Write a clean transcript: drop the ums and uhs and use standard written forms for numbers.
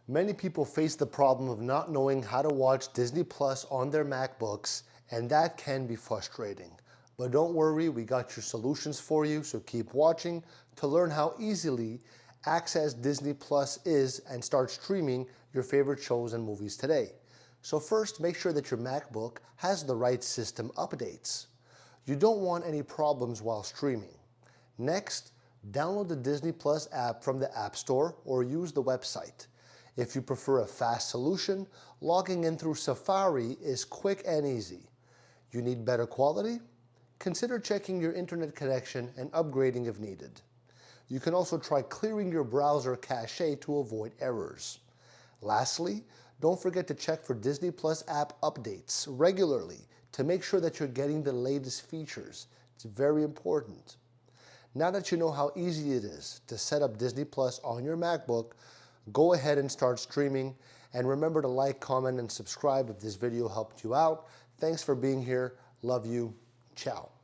Many people face the problem of not knowing how to watch Disney Plus on their MacBooks, and that can be frustrating. But don't worry, we got your solutions for you, so keep watching to learn how easily access Disney Plus is and start streaming your favorite shows and movies today. So first, make sure that your MacBook has the right system updates. You don't want any problems while streaming. Next, download the Disney Plus app from the App Store or use the website. If you prefer a fast solution, logging in through Safari is quick and easy. You need better quality? Consider checking your internet connection and upgrading if needed. You can also try clearing your browser cache to avoid errors. Lastly, don't forget to check for Disney Plus app updates regularly to make sure that you're getting the latest features. It's very important. Now that you know how easy it is to set up Disney Plus on your MacBook, go ahead and start streaming, and remember to like, comment, and subscribe if this video helped you out. Thanks for being here. Love you. Ciao.